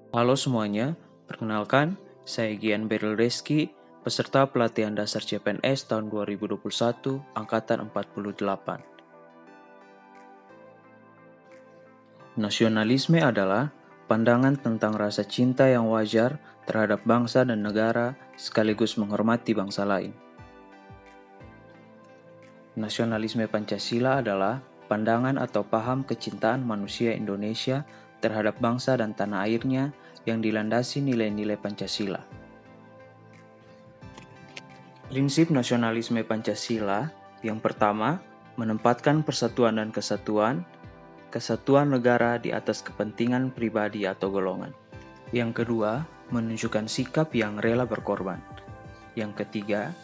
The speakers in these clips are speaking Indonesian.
Halo semuanya, perkenalkan, saya Gian Beril Reski, peserta pelatihan dasar CPNS tahun 2021, Angkatan 48. Nasionalisme adalah pandangan tentang rasa cinta yang wajar terhadap bangsa dan negara sekaligus menghormati bangsa lain. Nasionalisme Pancasila adalah pandangan atau paham kecintaan manusia Indonesia terhadap bangsa dan tanah airnya yang dilandasi nilai-nilai Pancasila. Prinsip nasionalisme Pancasila yang pertama, menempatkan persatuan dan kesatuan negara di atas kepentingan pribadi atau golongan. Yang kedua, menunjukkan sikap yang rela berkorban. Yang ketiga,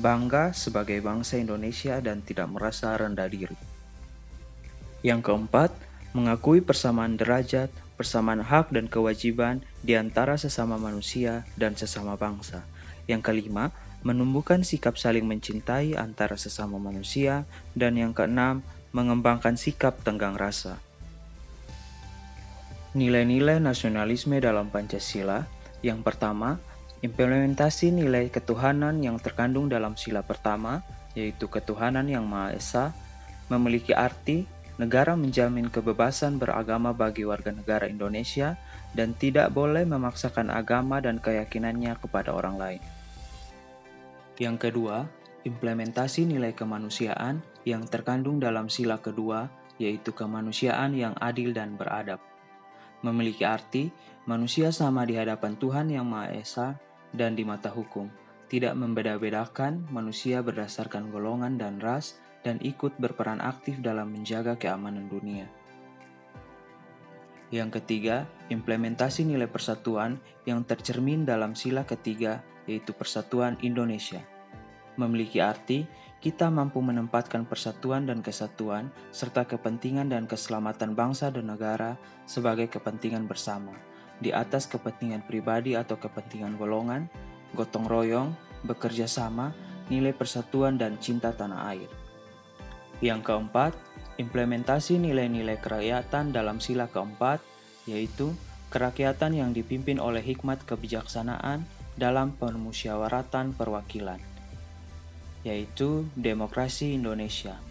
bangga sebagai bangsa Indonesia dan tidak merasa rendah diri. Yang keempat, mengakui persamaan derajat, persamaan hak dan kewajiban di antara sesama manusia dan sesama bangsa. Yang kelima, menumbuhkan sikap saling mencintai antara sesama manusia. Dan yang keenam, mengembangkan sikap tenggang rasa. Nilai-nilai nasionalisme dalam Pancasila. Yang pertama, implementasi nilai ketuhanan yang terkandung dalam sila pertama, yaitu ketuhanan yang Maha Esa, memiliki arti negara menjamin kebebasan beragama bagi warga negara Indonesia dan tidak boleh memaksakan agama dan keyakinannya kepada orang lain. Yang kedua, implementasi nilai kemanusiaan yang terkandung dalam sila kedua, yaitu kemanusiaan yang adil dan beradab. Memiliki arti manusia sama di hadapan Tuhan Yang Maha Esa dan di mata hukum, tidak membeda-bedakan manusia berdasarkan golongan dan ras, dan ikut berperan aktif dalam menjaga keamanan dunia. Yang ketiga, implementasi nilai persatuan yang tercermin dalam sila ketiga, yaitu persatuan Indonesia. Memiliki arti kita mampu menempatkan persatuan dan kesatuan serta kepentingan dan keselamatan bangsa dan negara sebagai kepentingan bersama, di atas kepentingan pribadi atau kepentingan golongan, gotong royong, bekerja sama, nilai persatuan dan cinta tanah air. Yang keempat, implementasi nilai-nilai kerakyatan dalam sila keempat, yaitu kerakyatan yang dipimpin oleh hikmat kebijaksanaan dalam permusyawaratan perwakilan, yaitu demokrasi Indonesia,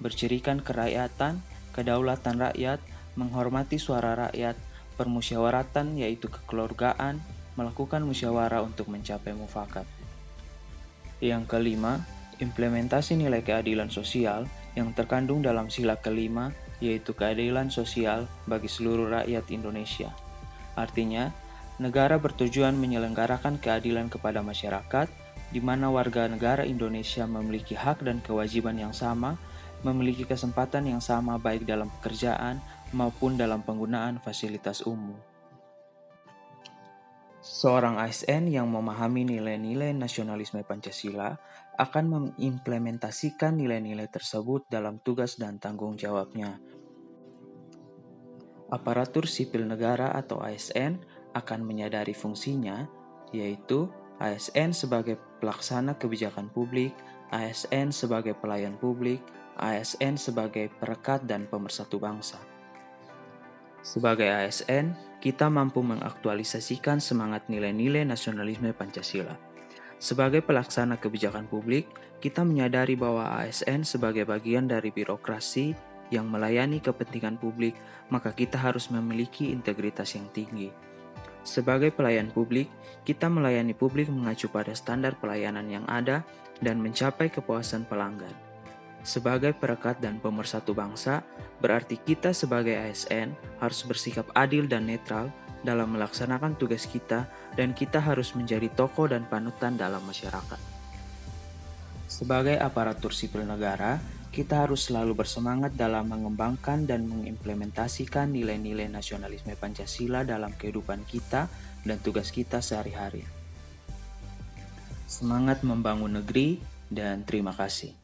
bercirikan kerakyatan, kedaulatan rakyat, menghormati suara rakyat, permusyawaratan yaitu kekeluargaan, melakukan musyawarah untuk mencapai mufakat. Yang kelima, implementasi nilai keadilan sosial yang terkandung dalam sila kelima, yaitu keadilan sosial bagi seluruh rakyat Indonesia. Artinya, negara bertujuan menyelenggarakan keadilan kepada masyarakat, di mana warga negara Indonesia memiliki hak dan kewajiban yang sama, memiliki kesempatan yang sama baik dalam pekerjaan maupun dalam penggunaan fasilitas umum. Seorang ASN yang memahami nilai-nilai nasionalisme Pancasila akan mengimplementasikan nilai-nilai tersebut dalam tugas dan tanggung jawabnya. Aparatur sipil negara atau ASN akan menyadari fungsinya, yaitu ASN sebagai pelaksana kebijakan publik, ASN sebagai pelayan publik, ASN sebagai perekat dan pemersatu bangsa. Sebagai ASN, kita mampu mengaktualisasikan semangat nilai-nilai nasionalisme Pancasila. Sebagai pelaksana kebijakan publik, kita menyadari bahwa ASN sebagai bagian dari birokrasi yang melayani kepentingan publik, maka kita harus memiliki integritas yang tinggi. Sebagai pelayan publik, kita melayani publik mengacu pada standar pelayanan yang ada dan mencapai kepuasan pelanggan. Sebagai perekat dan pemersatu bangsa, berarti kita sebagai ASN harus bersikap adil dan netral dalam melaksanakan tugas kita, dan kita harus menjadi tokoh dan panutan dalam masyarakat. Sebagai aparatur sipil negara, kita harus selalu bersemangat dalam mengembangkan dan mengimplementasikan nilai-nilai nasionalisme Pancasila dalam kehidupan kita dan tugas kita sehari-hari. Semangat membangun negeri, dan terima kasih.